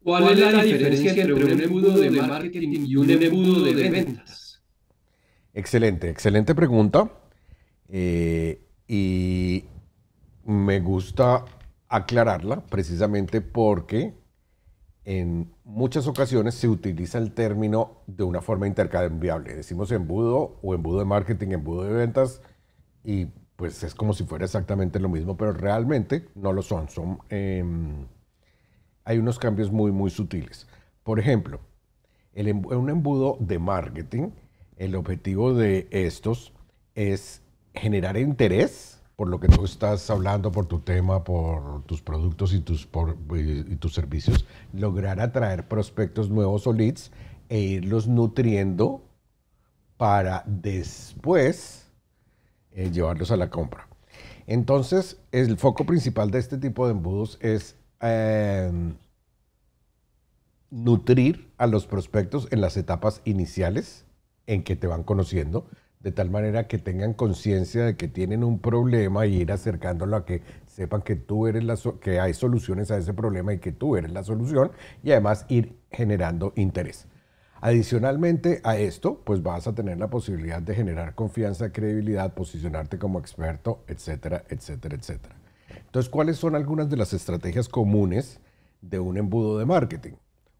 ¿Cuál es la diferencia entre un embudo de marketing y un embudo de ventas? Excelente, excelente pregunta. Y me gusta aclararla precisamente porque en muchas ocasiones se utiliza el término de una forma intercambiable. Decimos embudo o embudo de marketing, embudo de ventas, y pues es como si fuera exactamente lo mismo, pero realmente no lo son. Hay unos cambios muy, muy sutiles. Por ejemplo, un embudo de marketing, el objetivo de estos es generar interés por lo que tú estás hablando, por tu tema, por tus productos y tus servicios, lograr atraer prospectos nuevos o leads e irlos nutriendo para después llevarlos a la compra. Entonces, el foco principal de este tipo de embudos es nutrir a los prospectos en las etapas iniciales en que te van conociendo, de tal manera que tengan conciencia de que tienen un problema y ir acercándolo a que sepan que tú eres que hay soluciones a ese problema y que tú eres la solución, y además ir generando interés. Adicionalmente a esto, pues vas a tener la posibilidad de generar confianza, credibilidad, posicionarte como experto, etcétera, etcétera, etcétera. Entonces, ¿cuáles son algunas de las estrategias comunes de un embudo de marketing?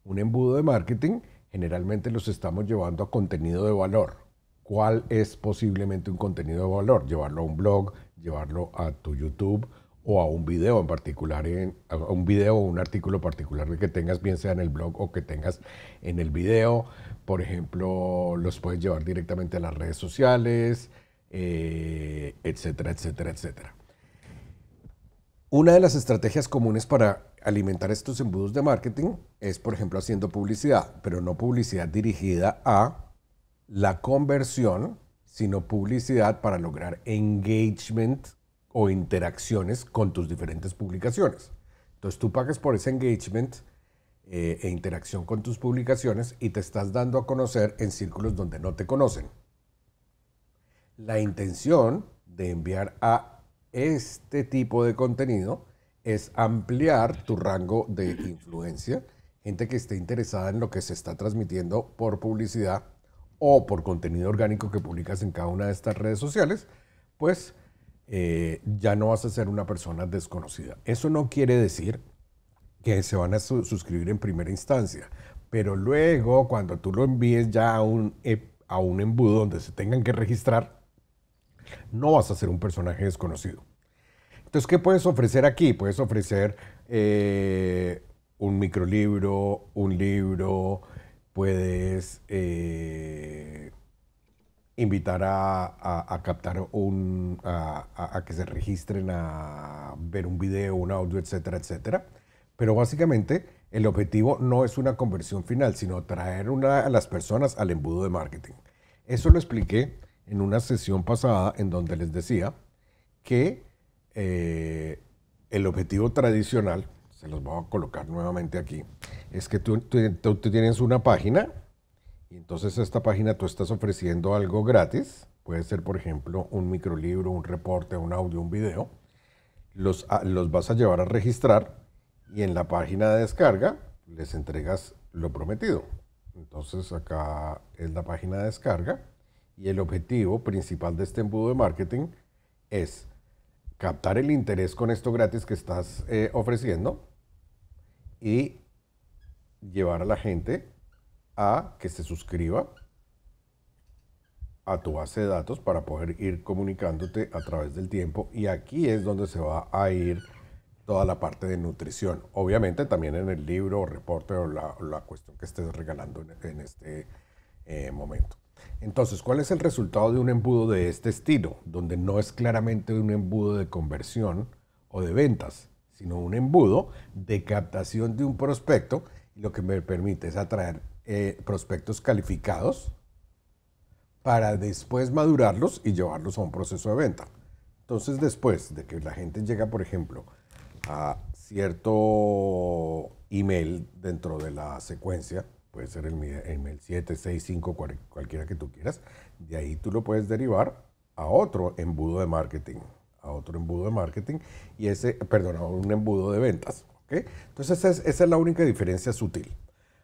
Un embudo de marketing generalmente los estamos llevando a contenido de valor. ¿Cuál es posiblemente un contenido de valor? Llevarlo a un blog, llevarlo a tu YouTube o a un video en particular, a un video o un artículo particular que tengas, bien sea en el blog o que tengas en el video. Por ejemplo, los puedes llevar directamente a las redes sociales, etcétera, etcétera, etcétera. Una de las estrategias comunes para alimentar estos embudos de marketing es, por ejemplo, haciendo publicidad, pero no publicidad dirigida a la conversión, sino publicidad para lograr engagement o interacciones con tus diferentes publicaciones. Entonces tú pagas por ese engagement e interacción con tus publicaciones y te estás dando a conocer en círculos donde no te conocen. La intención de enviar a este tipo de contenido es ampliar tu rango de influencia, gente que esté interesada en lo que se está transmitiendo por publicidad o por contenido orgánico que publicas en cada una de estas redes sociales, pues ya no vas a ser una persona desconocida. Eso no quiere decir que se van a suscribir en primera instancia, pero luego cuando tú lo envíes ya a un embudo donde se tengan que registrar, no vas a ser un personaje desconocido. Entonces, ¿qué puedes ofrecer aquí? Puedes ofrecer un microlibro, un libro, puedes invitar a captar a que se registren a ver un video, un audio, etcétera, etcétera. Pero básicamente el objetivo no es una conversión final, sino traer a las personas al embudo de marketing. Eso lo expliqué en una sesión pasada en donde les decía que el objetivo tradicional, se los voy a colocar nuevamente aquí, es que tú tienes una página y entonces esta página tú estás ofreciendo algo gratis. Puede ser, por ejemplo, un microlibro, un reporte, un audio, un video. Los vas a llevar a registrar y en la página de descarga les entregas lo prometido. Entonces acá es la página de descarga y el objetivo principal de este embudo de marketing es captar el interés con esto gratis que estás ofreciendo y llevar a la gente a que se suscriba a tu base de datos para poder ir comunicándote a través del tiempo, y aquí es donde se va a ir toda la parte de nutrición. Obviamente también en el libro o reporte o la cuestión que estés regalando en este momento. Entonces, ¿cuál es el resultado de un embudo de este estilo? Donde no es claramente un embudo de conversión o de ventas, sino un embudo de captación de un prospecto, y lo que me permite es atraer prospectos calificados para después madurarlos y llevarlos a un proceso de venta. Entonces, después de que la gente llega, por ejemplo, a cierto email dentro de la secuencia, puede ser el email 7, 6, 5, cualquiera que tú quieras, de ahí tú lo puedes derivar a otro embudo de marketing, y ese, perdón, a un embudo de ventas. ¿Ok? Entonces esa es la única diferencia sutil.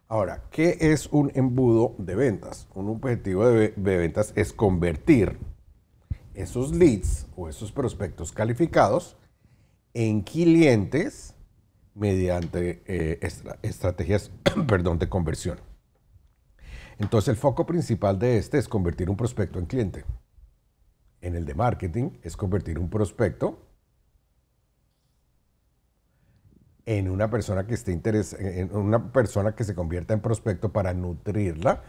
Ahora, ¿qué es un embudo de ventas? Un objetivo de ventas es convertir esos leads o esos prospectos calificados en clientes mediante estrategias perdón, de conversión. Entonces el foco principal de este es convertir un prospecto en cliente. En el de marketing es convertir un prospecto en una persona que esté en una persona que se convierta en prospecto para nutrirla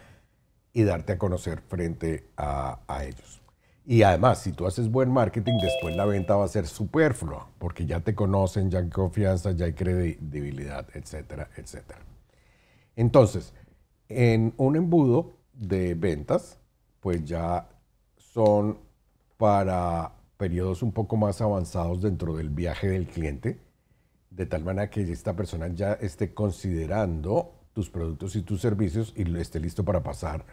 y darte a conocer frente a ellos. Y además, si tú haces buen marketing, después la venta va a ser superflua, porque ya te conocen, ya hay confianza, ya hay credibilidad, etcétera, etcétera. Entonces, en un embudo de ventas, pues ya son para periodos un poco más avanzados dentro del viaje del cliente, de tal manera que esta persona ya esté considerando tus productos y tus servicios y esté listo para pasar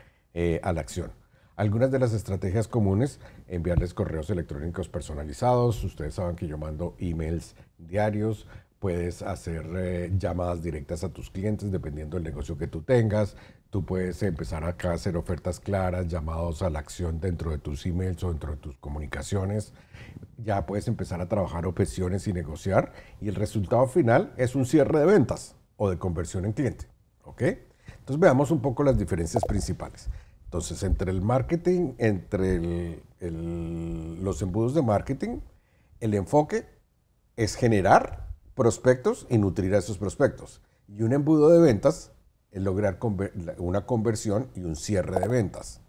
a la acción. Algunas de las estrategias comunes, enviarles correos electrónicos personalizados. Ustedes saben que yo mando emails diarios. Puedes hacer llamadas directas a tus clientes dependiendo del negocio que tú tengas. Tú puedes empezar acá a hacer ofertas claras, llamados a la acción dentro de tus emails o dentro de tus comunicaciones. Ya puedes empezar a trabajar objeciones y negociar. Y el resultado final es un cierre de ventas o de conversión en cliente. ¿Ok? Entonces veamos un poco las diferencias principales. Entonces, entre el marketing, entre los embudos de marketing, el enfoque es generar prospectos y nutrir a esos prospectos. Y un embudo de ventas es lograr una conversión y un cierre de ventas.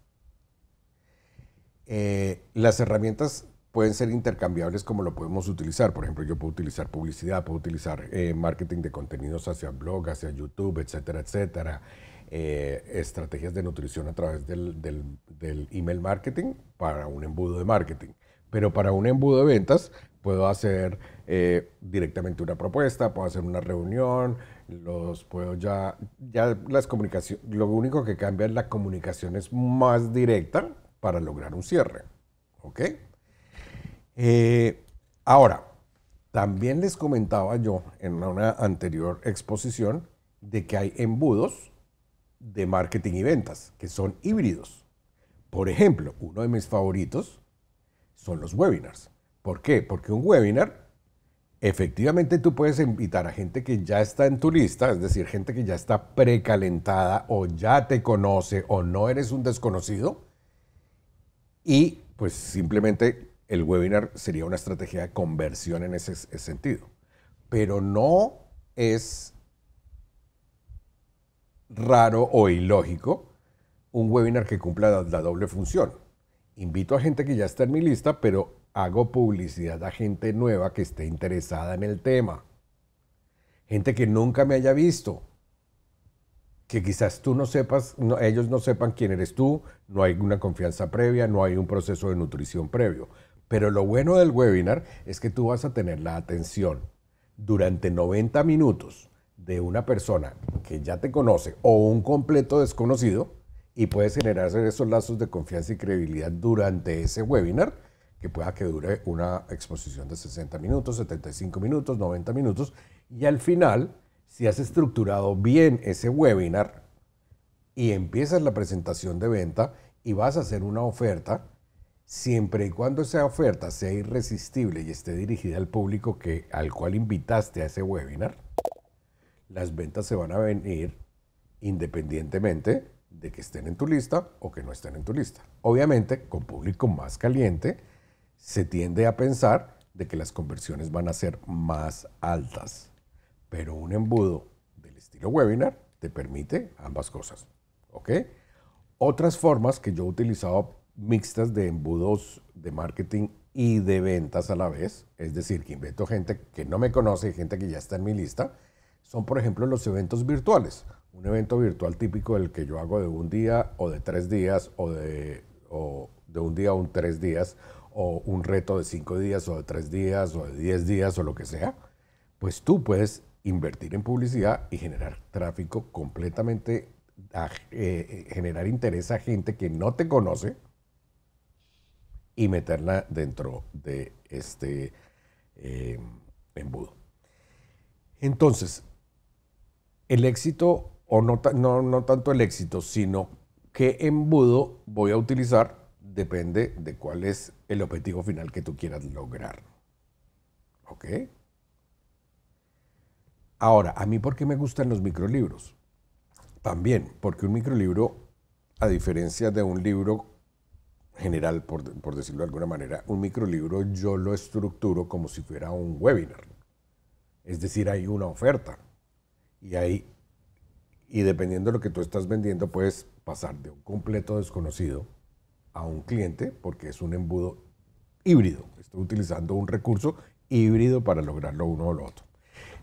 Las herramientas pueden ser intercambiables como lo podemos utilizar. Por ejemplo, yo puedo utilizar publicidad, puedo utilizar marketing de contenidos hacia blog, hacia YouTube, etcétera, etcétera. Estrategias de nutrición a través del email marketing para un embudo de marketing. Pero para un embudo de ventas puedo hacer directamente una propuesta, puedo hacer una reunión, ya las comunicaciones, lo único que cambia es la comunicación es más directa para lograr un cierre. ¿Ok? Ahora, también les comentaba yo en una anterior exposición de que hay embudos de marketing y ventas, que son híbridos. Por ejemplo, uno de mis favoritos son los webinars. ¿Por qué? Porque un webinar, efectivamente tú puedes invitar a gente que ya está en tu lista, es decir, gente que ya está precalentada o ya te conoce o no eres un desconocido, y pues simplemente el webinar sería una estrategia de conversión en ese sentido. Pero no es raro o ilógico un webinar que cumpla la doble función. Invito a gente que ya está en mi lista, pero hago publicidad a gente nueva que esté interesada en el tema. Gente que nunca me haya visto, que quizás tú no sepas, ellos no sepan quién eres tú, no hay una confianza previa, no hay un proceso de nutrición previo. Pero lo bueno del webinar es que tú vas a tener la atención durante 90 minutos de una persona que ya te conoce o un completo desconocido, y puedes generar esos lazos de confianza y credibilidad durante ese webinar, que pueda que dure una exposición de 60 minutos, 75 minutos, 90 minutos, y al final, si has estructurado bien ese webinar y empiezas la presentación de venta y vas a hacer una oferta, siempre y cuando esa oferta sea irresistible y esté dirigida al público al cual invitaste a ese webinar, las ventas se van a venir independientemente de que estén en tu lista o que no estén en tu lista. Obviamente, con público más caliente, se tiende a pensar de que las conversiones van a ser más altas. Pero un embudo del estilo webinar te permite ambas cosas. ¿Ok? Otras formas que yo he utilizado mixtas de embudos de marketing y de ventas a la vez, es decir, que invito gente que no me conoce y gente que ya está en mi lista, son, por ejemplo, los eventos virtuales. Un evento virtual típico del que yo hago de un día o de 3 días o de un día o 3 días, o un reto de 5 días o de 3 días o de 10 días o lo que sea, pues tú puedes invertir en publicidad y generar tráfico completamente, generar interés a gente que no te conoce y meterla dentro de este embudo. Entonces, el éxito, o no tanto el éxito, sino qué embudo voy a utilizar, depende de cuál es el objetivo final que tú quieras lograr. ¿Ok? Ahora, ¿a mí por qué me gustan los microlibros? También, porque un microlibro, a diferencia de un libro general, por decirlo de alguna manera, un microlibro yo lo estructuro como si fuera un webinar. Es decir, hay una oferta y dependiendo de lo que tú estás vendiendo, puedes pasar de un completo desconocido a un cliente porque es un embudo híbrido. Estoy utilizando un recurso híbrido para lograr lo uno o lo otro.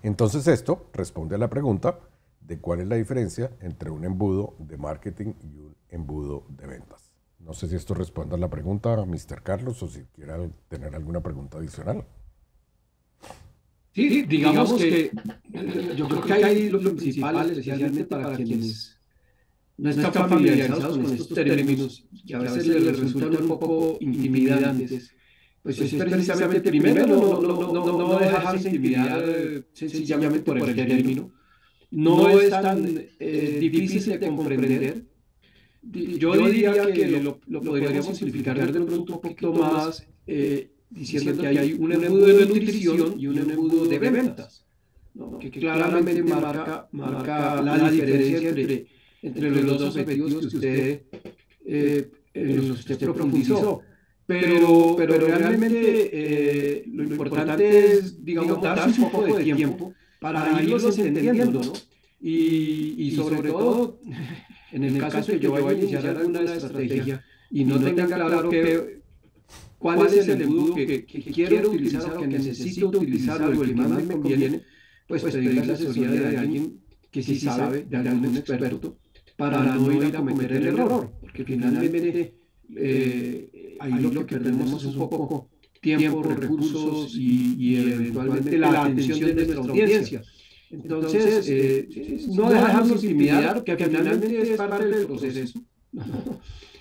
Entonces esto responde a la pregunta de cuál es la diferencia entre un embudo de marketing y un embudo de ventas. No sé si esto responde a la pregunta, Mr. Carlos, o si quiera tener alguna pregunta adicional. Sí, digamos que yo creo que hay lo principal, especialmente para quienes no están familiarizados con estos términos, que a veces les resultan un poco intimidantes, pues es precisamente primero no dejarse intimidar sencillamente por el término. No es tan difícil de comprender. Yo diría que lo podríamos simplificar de pronto un poquito más diciendo que hay un embudo de nutrición y un embudo de ventas, ¿no? Que claramente marca la diferencia entre los dos objetivos que usted, en los que usted profundizó. Pero realmente lo importante es, digamos, darse un poco de tiempo para irlos entendiendo, ¿no? Y sobre todo, en el caso de que yo vaya a iniciar alguna estrategia y no tenga claro cuál es el embudo que quiero utilizar o que necesito utilizar o el que más me conviene, pues pedir la asesoría de alguien que sí sabe, de algún experto, para no ir a cometer el error, porque finalmente ahí lo que perdemos es un poco tiempo, recursos y eventualmente la atención de nuestra audiencia. Entonces, no dejarnos intimidar, que finalmente es parte del proceso,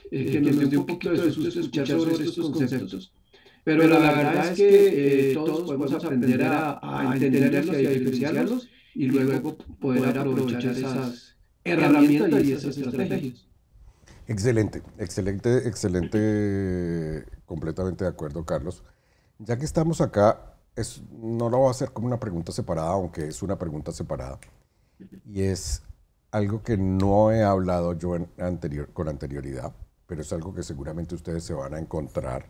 que nos dé un poquito de susto escuchar sobre estos conceptos. Pero la verdad es que todos podemos aprender a entenderlos y a diferenciarlos y luego poder aprovechar esas herramientas y esas estrategias. Excelente, excelente, excelente, completamente de acuerdo, Carlos. Ya que estamos acá, no lo voy a hacer como una pregunta separada, aunque es una pregunta separada, y es algo que no he hablado yo con anterioridad, pero es algo que seguramente ustedes se van a encontrar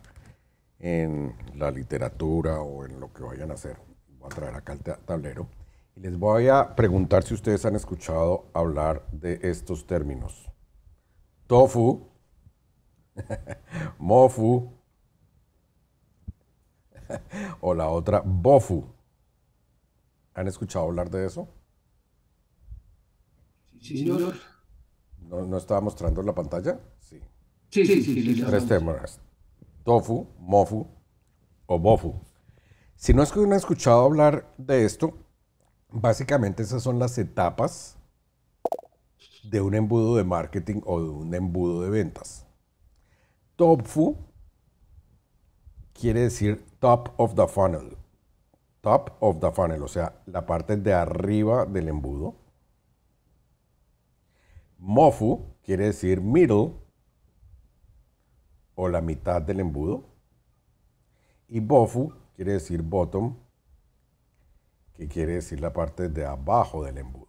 en la literatura o en lo que vayan a hacer. Voy a traer acá el tablero y les voy a preguntar si ustedes han escuchado hablar de estos términos. Tofu, mofu, o la otra, bofu. ¿Han escuchado hablar de eso? Sí, señor. ¿No estaba mostrando en la pantalla? Sí. Sí. Tres temas. Tofu, mofu o bofu. Si no es que no han escuchado hablar de esto, básicamente esas son las etapas de un embudo de marketing o de un embudo de ventas. Tofu quiere decir top of the funnel. Top of the funnel, o sea, la parte de arriba del embudo. Mofu quiere decir middle o la mitad del embudo. Y bofu quiere decir bottom, que quiere decir la parte de abajo del embudo.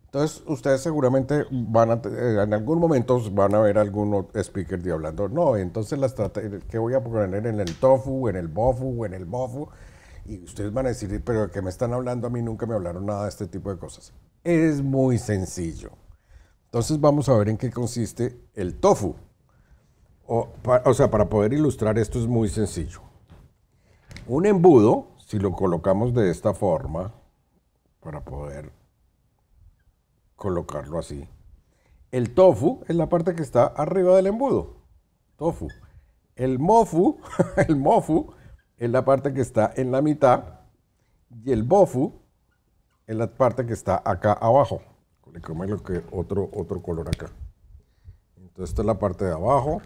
Entonces, ustedes seguramente en algún momento van a ver algún speaker hablando, no, entonces la estrategia que voy a poner en el tofu, en el bofu, en el bofu, y ustedes van a decir, pero ¿de qué me están hablando? A mí nunca me hablaron nada de este tipo de cosas. Es muy sencillo. Entonces vamos a ver en qué consiste el tofu. O sea, para poder ilustrar esto es muy sencillo. Un embudo, si lo colocamos de esta forma, para poder colocarlo así. El tofu es la parte que está arriba del embudo. Tofu. El mofu, el mofu es la parte que está en la mitad. Y el bofu es la parte que está acá abajo. Coloquémosle otro color acá. Entonces esta es la parte de abajo.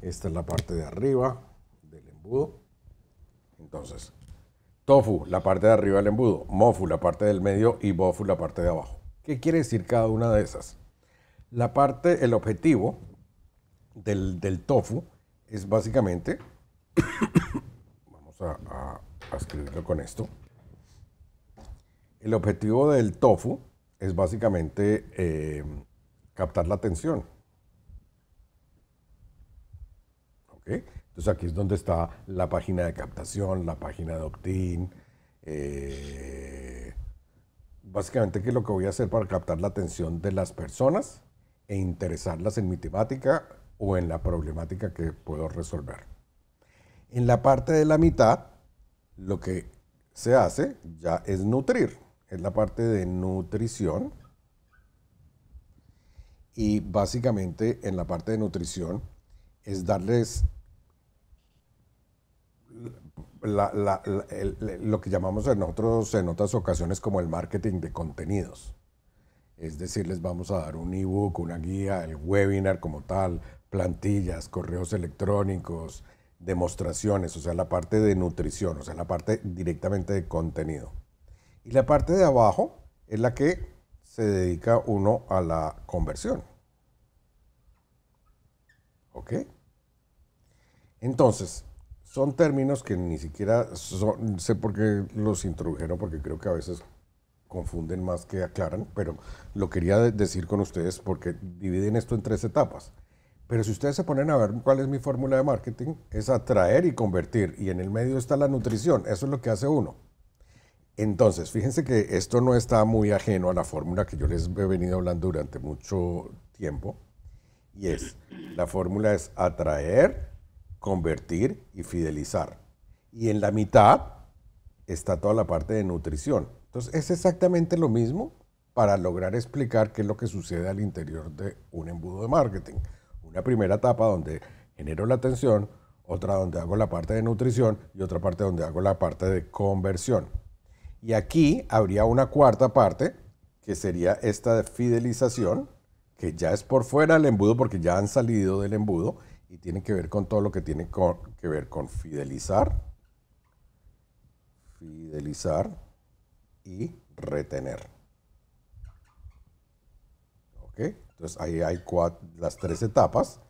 Esta es la parte de arriba del embudo. Entonces, Tofu, la parte de arriba del embudo, mofu, la parte del medio y bofu, la parte de abajo. ¿Qué quiere decir cada una de esas? El objetivo del tofu es básicamente, vamos a escribirlo con esto, el objetivo del tofu es básicamente captar la atención. ¿Ok? Entonces aquí es donde está la página de captación, la página de opt-in. Básicamente, ¿qué es lo que voy a hacer para captar la atención de las personas e interesarlas en mi temática o en la problemática que puedo resolver? En la parte de la mitad, lo que se hace ya es nutrir. Es la parte de nutrición. Y básicamente en la parte de nutrición es darles lo que llamamos nosotros en otras ocasiones como el marketing de contenidos. Es decir, les vamos a dar un ebook, una guía, el webinar como tal, plantillas, correos electrónicos, demostraciones, o sea, la parte de nutrición, o sea, la parte directamente de contenido. Y la parte de abajo es la que se dedica uno a la conversión. ¿Ok? Entonces, son términos que ni siquiera sé por qué los introdujeron, porque creo que a veces confunden más que aclaran, pero lo quería decir con ustedes porque dividen esto en 3 etapas. Pero si ustedes se ponen a ver cuál es mi fórmula de marketing, es atraer y convertir, y en el medio está la nutrición, eso es lo que hace uno. Entonces, fíjense que esto no está muy ajeno a la fórmula que yo les he venido hablando durante mucho tiempo, y la fórmula es atraer, convertir y fidelizar. Y en la mitad está toda la parte de nutrición. Entonces, es exactamente lo mismo para lograr explicar qué es lo que sucede al interior de un embudo de marketing. Una primera etapa donde genero la atención, otra donde hago la parte de nutrición y otra parte donde hago la parte de conversión. Y aquí habría una cuarta parte, que sería esta de fidelización, que ya es por fuera del embudo porque ya han salido del embudo y tiene que ver con todo lo que tiene que ver con fidelizar y retener. ¿Ok? Entonces ahí hay las 3 etapas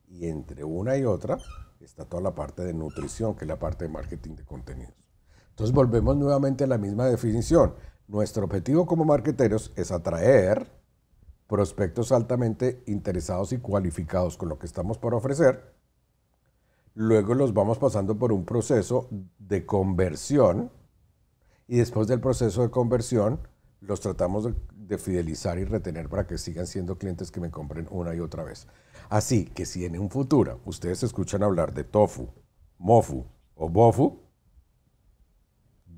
y entre una y otra está toda la parte de nutrición, que es la parte de marketing de contenidos. Entonces volvemos nuevamente a la misma definición. Nuestro objetivo como marketeros es atraer prospectos altamente interesados y cualificados con lo que estamos por ofrecer. Luego los vamos pasando por un proceso de conversión y después del proceso de conversión los tratamos de fidelizar y retener para que sigan siendo clientes que me compren una y otra vez. Así que si en un futuro ustedes escuchan hablar de tofu, mofu o bofu,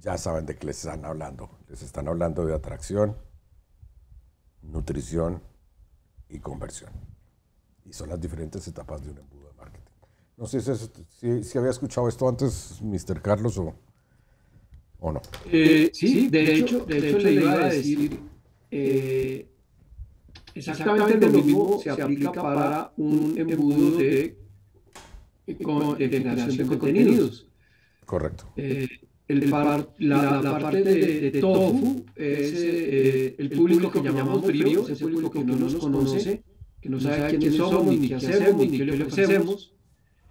ya saben de qué les están hablando. Les están hablando de atracción, nutrición y conversión. Y son las diferentes etapas de un embudo de marketing. No sé si había escuchado esto antes, Mr. Carlos, o no. Sí, de hecho le iba a decir, exactamente lo mismo se aplica para un embudo de generación de contenidos. Correcto. La parte de tofu es el público que llamamos frío, es el público que no nos conoce, que no sabe quiénes somos, ni qué hacemos, ni qué le ofrecemos.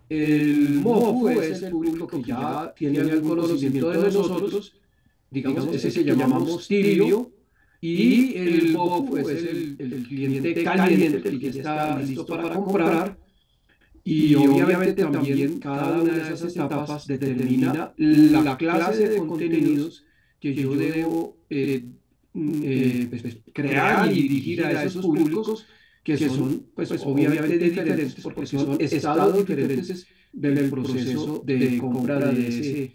El mofu es el público que ya tiene algún conocimiento de nosotros, digamos, ese que llamamos tibio, y el bofu es el cliente caliente, el que ya está listo para comprar. Y obviamente también cada una de esas etapas determina la clase de contenidos que yo debo crear y dirigir a esos públicos que son pues obviamente diferentes porque son estados diferentes del proceso de compra de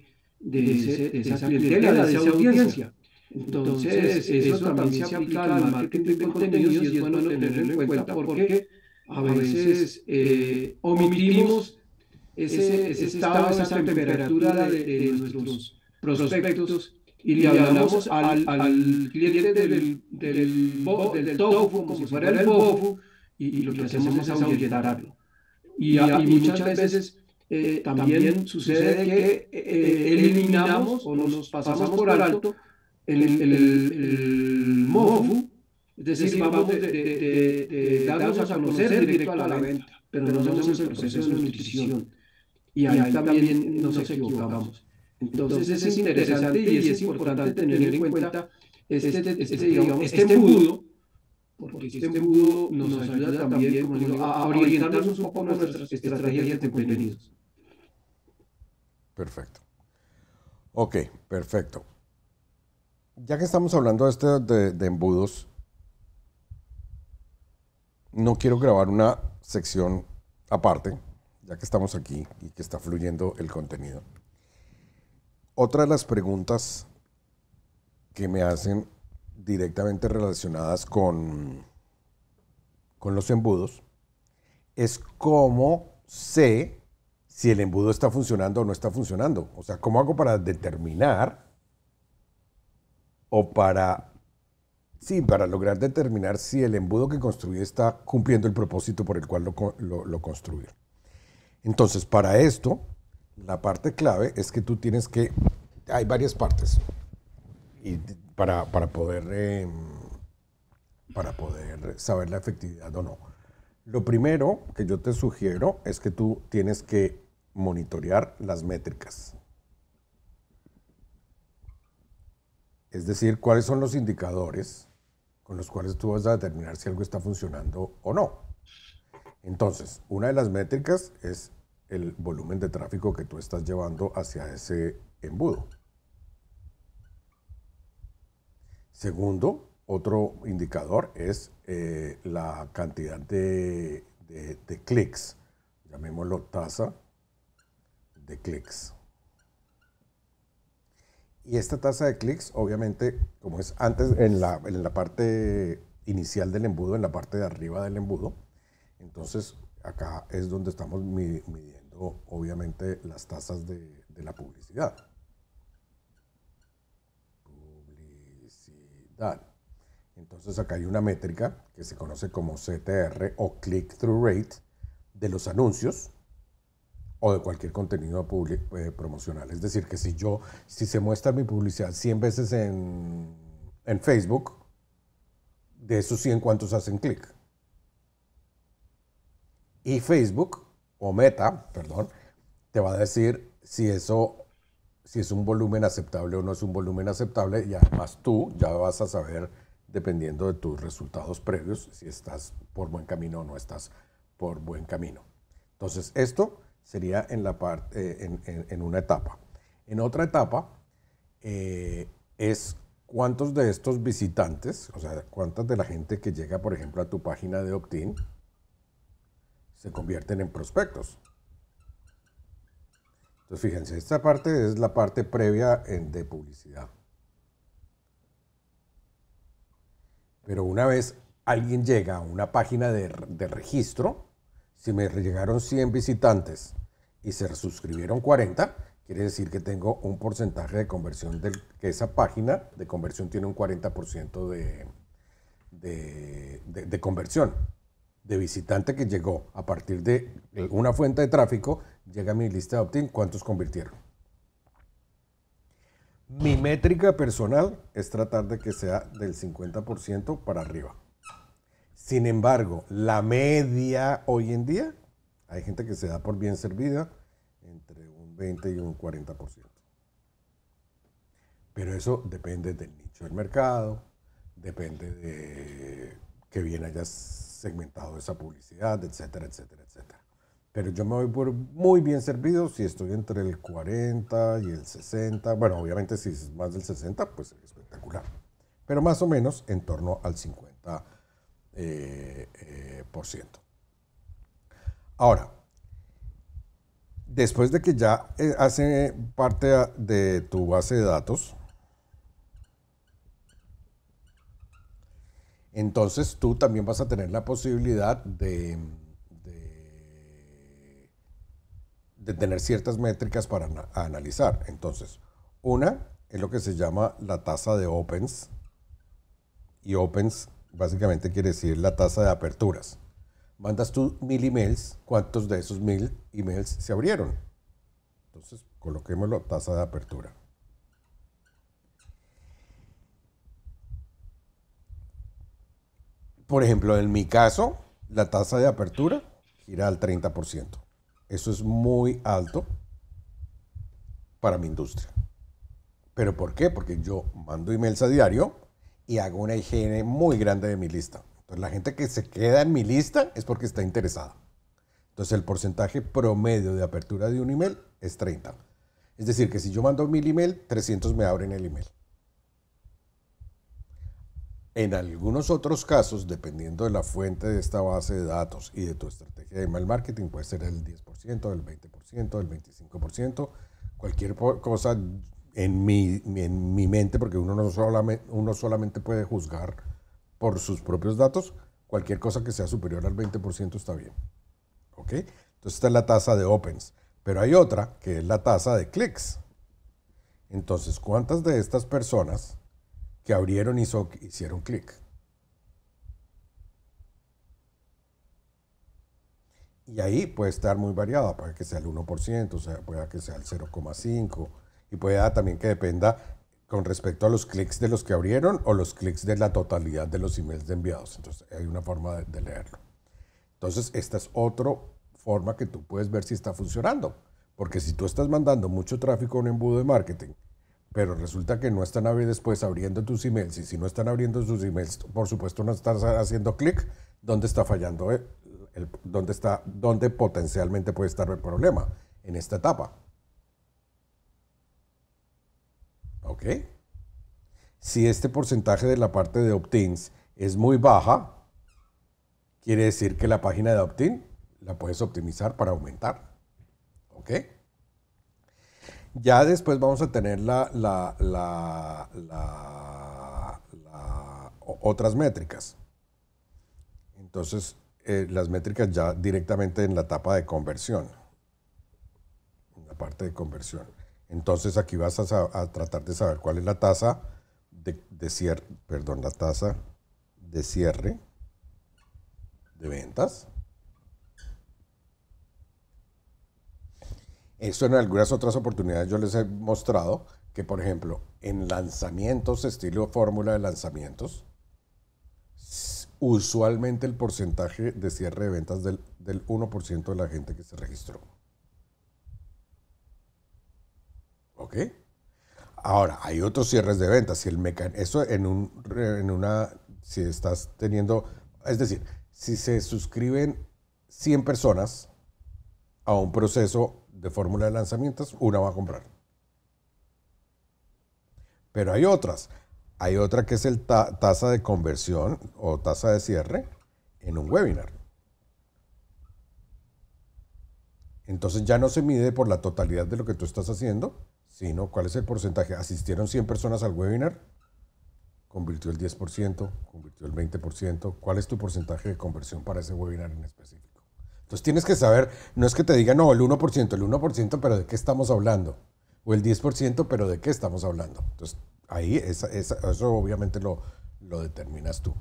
esa clientela, de esa audiencia. Entonces, eso también se aplica al marketing de contenidos y es bueno tenerlo en cuenta porque a veces omitimos ese estado, esa temperatura de nuestros prospectos y le hablamos al cliente del tofu como si fuera el bofu y lo que hacemos es ahuyentarlo. Y muchas veces también sucede que eliminamos o nos pasamos por alto el MOFU, es decir, vamos de darnos a conocer directo a la venta, pero no hacemos el proceso de nutrición. Y ahí también nos equivocamos. Entonces es interesante y es importante tener en cuenta este embudo, porque este embudo nos ayuda también, como digo, a orientarnos un poco en nuestras estrategias de contenidos. Perfecto. Ok, perfecto. Ya que estamos hablando de embudos, no quiero grabar una sección aparte, ya que estamos aquí y que está fluyendo el contenido. Otra de las preguntas que me hacen directamente relacionadas con los embudos es cómo sé si el embudo está funcionando o no está funcionando. O sea, ¿cómo hago para determinar o para lograr determinar si el embudo que construí está cumpliendo el propósito por el cual lo construí? Entonces, para esto, la parte clave es que tú tienes que... Hay varias partes y para poder saber la efectividad o no. Lo primero que yo te sugiero es que tú tienes que monitorear las métricas. Es decir, cuáles son los indicadores con los cuales tú vas a determinar si algo está funcionando o no. Entonces, una de las métricas es el volumen de tráfico que tú estás llevando hacia ese embudo. Segundo, otro indicador es la cantidad de clics, llamémoslo tasa de clics. Y esta tasa de clics, obviamente, como es antes en la parte inicial del embudo, en la parte de arriba del embudo, entonces acá es donde estamos midiendo, obviamente, las tasas de la publicidad. Entonces acá hay una métrica que se conoce como CTR o Click-Through Rate de los anuncios o de cualquier contenido promocional. Es decir, que si se muestra mi publicidad 100 veces en Facebook, de esos 100, ¿cuántos hacen clic? Y Facebook, o Meta, perdón, te va a decir si es un volumen aceptable o no es un volumen aceptable, y además tú ya vas a saber, dependiendo de tus resultados previos, si estás por buen camino o no estás por buen camino. Entonces, esto sería en una etapa. En otra etapa es cuántos de estos visitantes, o sea, cuántas de la gente que llega, por ejemplo, a tu página de opt-in se convierten en prospectos. Entonces, fíjense, esta parte es la parte previa de publicidad. Pero una vez alguien llega a una página de registro, si me llegaron 100 visitantes y se suscribieron 40, quiere decir que tengo un porcentaje de conversión, que esa página de conversión tiene un 40% de conversión. De visitante que llegó a partir de una fuente de tráfico, llega a mi lista de opt-in, ¿cuántos convirtieron? Mi métrica personal es tratar de que sea del 50% para arriba. Sin embargo, la media hoy en día, hay gente que se da por bien servida entre un 20 y un 40%. Pero eso depende del nicho del mercado, depende de que bien hayas segmentado esa publicidad, etcétera, etcétera, etcétera. Pero yo me voy por muy bien servido si estoy entre el 40 y el 60. Bueno, obviamente si es más del 60, pues es espectacular. Pero más o menos en torno al 50%. Ahora, después de que ya hace parte de tu base de datos, entonces tú también vas a tener la posibilidad de tener ciertas métricas para analizar. Entonces, una es lo que se llama la tasa de opens, y opens básicamente quiere decir la tasa de aperturas. mandas tú 1000 emails, ¿cuántos de esos 1000 emails se abrieron? Entonces, coloquémoslo tasa de apertura. Por ejemplo, en mi caso, la tasa de apertura gira al 30%. Eso es muy alto para mi industria. ¿Pero por qué? Porque yo mando emails a diario y hago una higiene muy grande de mi lista. Entonces, la gente que se queda en mi lista es porque está interesada. Entonces, el porcentaje promedio de apertura de un email es 30. Es decir, que si yo mando 1000 emails, 300 me abren el email. En algunos otros casos, dependiendo de la fuente de esta base de datos y de tu estrategia de email marketing, puede ser el 10%, el 20%, el 25%, cualquier cosa en mi mente, porque uno solamente puede juzgar por sus propios datos, cualquier cosa que sea superior al 20% está bien. ¿Ok? Entonces esta es la tasa de opens, pero hay otra que es la tasa de clics. Entonces, ¿cuántas de estas personas que abrieron hicieron clic? Y ahí puede estar muy variada, puede que sea el 1%, o sea, puede que sea el 0,5%, y puede también que dependa con respecto a los clics de los que abrieron o los clics de la totalidad de los emails enviados. Entonces, hay una forma de leerlo. Entonces, esta es otra forma que tú puedes ver si está funcionando. Porque si tú estás mandando mucho tráfico a un embudo de marketing, pero resulta que no están después abriendo tus emails, y si no están abriendo sus emails, por supuesto no estás haciendo clic, ¿dónde está fallando? ¿Dónde potencialmente puede estar el problema? En esta etapa. ¿Ok? Si este porcentaje de la parte de opt-ins es muy baja, quiere decir que la página de opt-in la puedes optimizar para aumentar. ¿Ok? Ya después vamos a tener otras métricas. Entonces, las métricas ya directamente en la etapa de conversión. En la parte de conversión. Entonces, aquí vas a tratar de saber cuál es la tasa de cierre, la tasa de cierre de ventas. Esto en algunas otras oportunidades yo les he mostrado que, por ejemplo, en lanzamientos, estilo fórmula de lanzamientos, usualmente el porcentaje de cierre de ventas del 1% de la gente que se registró. ¿Ok? Ahora, hay otros cierres de ventas. Si eso si estás teniendo, es decir, si se suscriben 100 personas a un proceso de fórmula de lanzamientos, una va a comprar. Pero hay otras. Hay otra que es el tasa de conversión o tasa de cierre en un webinar. Entonces ya no se mide por la totalidad de lo que tú estás haciendo, sino cuál es el porcentaje. Asistieron 100 personas al webinar, convirtió el 10%, convirtió el 20%. ¿Cuál es tu porcentaje de conversión para ese webinar en específico? Entonces tienes que saber, no es que te digan, no, el 1%, pero ¿de qué estamos hablando? O el 10%, pero ¿de qué estamos hablando? Entonces ahí eso obviamente lo determinas tú.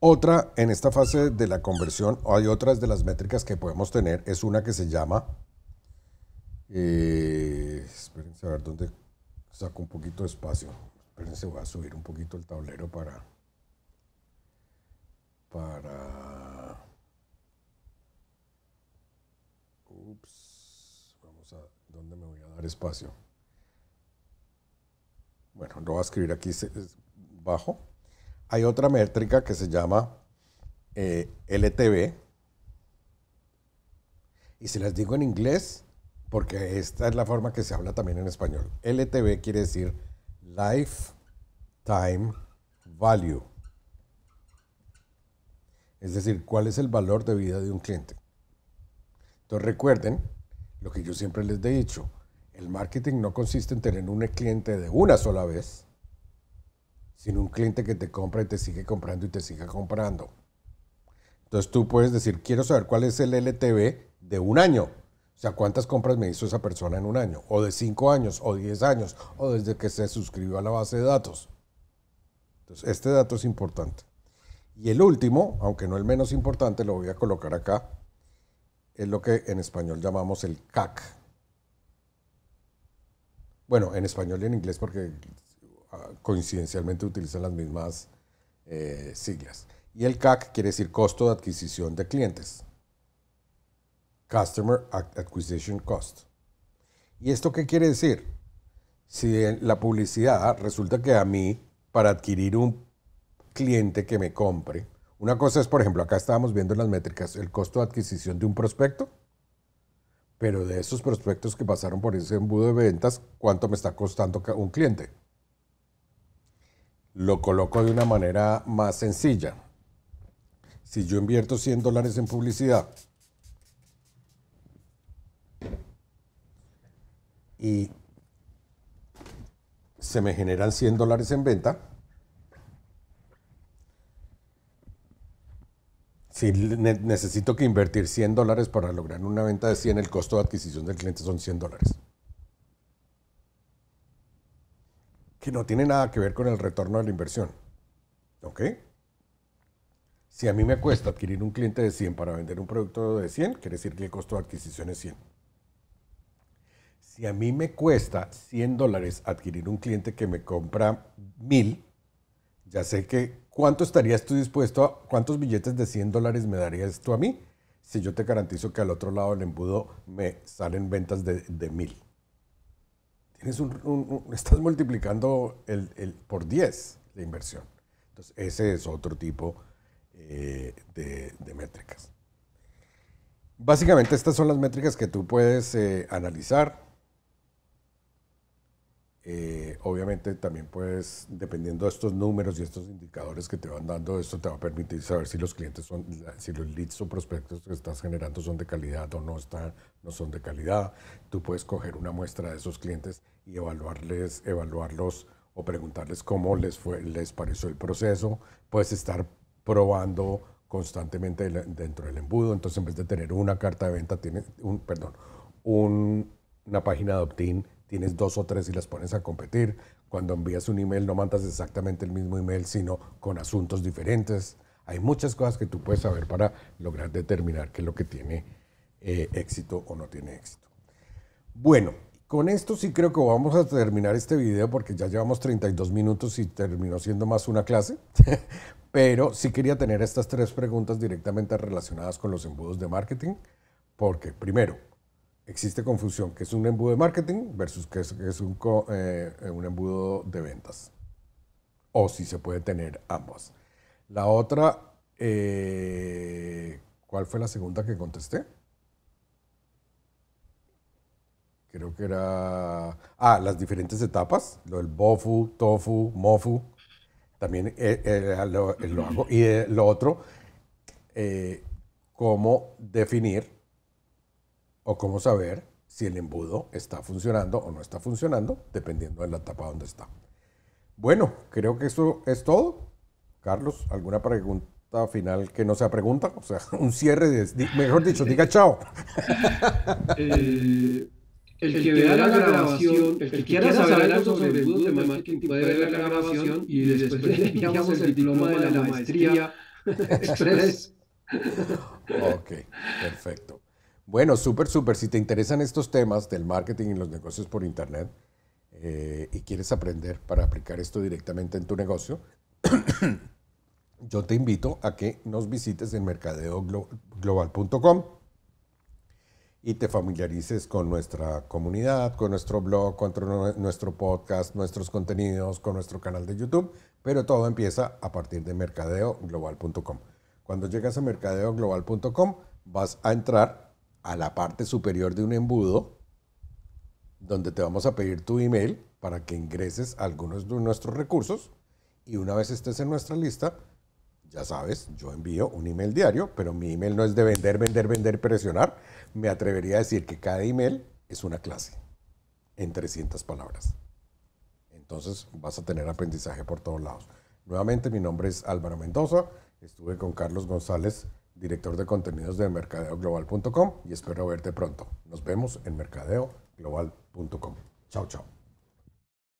Otra, en esta fase de la conversión, hay otras de las métricas que podemos tener, es una que se llama, espérense a ver dónde saco un poquito de espacio. Espérense, voy a subir un poquito el tablero para vamos a, ¿dónde me voy a dar espacio? Bueno, lo voy a escribir aquí bajo. Hay otra métrica que se llama LTV. Y se las digo en inglés porque esta es la forma que se habla también en español. LTV quiere decir Lifetime Value. Es decir, ¿cuál es el valor de vida de un cliente? Entonces recuerden lo que yo siempre les he dicho. El marketing no consiste en tener un cliente de una sola vez, sino un cliente que te compra y te sigue comprando y te sigue comprando. Entonces tú puedes decir, quiero saber cuál es el LTV de un año. O sea, cuántas compras me hizo esa persona en un año, o de 5 años, o 10 años, o desde que se suscribió a la base de datos. Entonces, este dato es importante. Y el último, aunque no el menos importante, lo voy a colocar acá, es lo que en español llamamos el CAC. Bueno, en español y en inglés porque coincidencialmente utilizan las mismas siglas. Y el CAC quiere decir costo de adquisición de clientes. Customer Acquisition Cost. ¿Y esto qué quiere decir? Si en la publicidad resulta que a mí, para adquirir un cliente que me compre, una cosa es, por ejemplo, acá estábamos viendo en las métricas el costo de adquisición de un prospecto, pero de esos prospectos que pasaron por ese embudo de ventas, ¿cuánto me está costando un cliente? Lo coloco de una manera más sencilla. Si yo invierto $100 en publicidad y se me generan $100 en venta, si necesito que invertir $100 para lograr una venta de 100, el costo de adquisición del cliente son $100. Que no tiene nada que ver con el retorno de la inversión. ¿Ok? Si a mí me cuesta adquirir un cliente de 100 para vender un producto de 100, quiere decir que el costo de adquisición es 100. Si a mí me cuesta $100 adquirir un cliente que me compra 1000, ya sé que ¿cuánto estarías tú dispuesto a, cuántos billetes de $100 me darías tú a mí si yo te garantizo que al otro lado del embudo me salen ventas de 1000? Estás multiplicando por 10 de inversión. Entonces, ese es otro tipo de métricas. Básicamente, estas son las métricas que tú puedes analizar. Obviamente, también puedes, dependiendo de estos números y estos indicadores que te van dando, esto te va a permitir saber si los clientes son, si los leads o prospectos que estás generando son de calidad o no son de calidad. Tú puedes coger una muestra de esos clientes y evaluarlos o preguntarles cómo les pareció el proceso. Puedes estar probando constantemente dentro del embudo. Entonces, en vez de tener una carta de venta, tienes una página de opt-in, tienes 2 o 3 y las pones a competir. Cuando envías un email no mandas exactamente el mismo email, sino con asuntos diferentes. Hay muchas cosas que tú puedes saber para lograr determinar qué es lo que tiene éxito o no tiene éxito. Bueno, con esto sí creo que vamos a terminar este video porque ya llevamos 32 minutos y terminó siendo más una clase. Pero sí quería tener estas 3 preguntas directamente relacionadas con los embudos de marketing. Porque, primero, existe confusión, que es un embudo de marketing versus que es un embudo de ventas. O si se puede tener ambas. La otra, ¿cuál fue la segunda que contesté? Creo que era... las diferentes etapas, lo del BOFU, TOFU, MOFU. También lo hago. Y lo otro, cómo definir o cómo saber si el embudo está funcionando o no está funcionando, dependiendo de la etapa donde está. Bueno, creo que eso es todo. Carlos, ¿alguna pregunta final que no sea pregunta? O sea, un cierre, mejor dicho, diga chao. El que vea la grabación, el que quiera saber algo sobre embudos de marketing puede ver la grabación y después le enviamos el diploma de la maestría Express. Ok, perfecto. Bueno, súper. Si te interesan estos temas del marketing y los negocios por internet y quieres aprender para aplicar esto directamente en tu negocio, yo te invito a que nos visites en mercadeoglobal.com y te familiarices con nuestra comunidad, con nuestro blog, con nuestro podcast, nuestros contenidos, con nuestro canal de YouTube, pero todo empieza a partir de mercadeoglobal.com. Cuando llegas a mercadeoglobal.com vas a entrar a la parte superior de un embudo donde te vamos a pedir tu email para que ingreses a algunos de nuestros recursos y una vez estés en nuestra lista, ya sabes, yo envío un email diario, pero mi email no es de vender, presionar. Me atrevería a decir que cada email es una clase en 300 palabras. Entonces vas a tener aprendizaje por todos lados. Nuevamente, mi nombre es Álvaro Mendoza. Estuve con Carlos González, director de contenidos de mercadeoglobal.com y espero verte pronto. Nos vemos en mercadeoglobal.com. Chao, chao.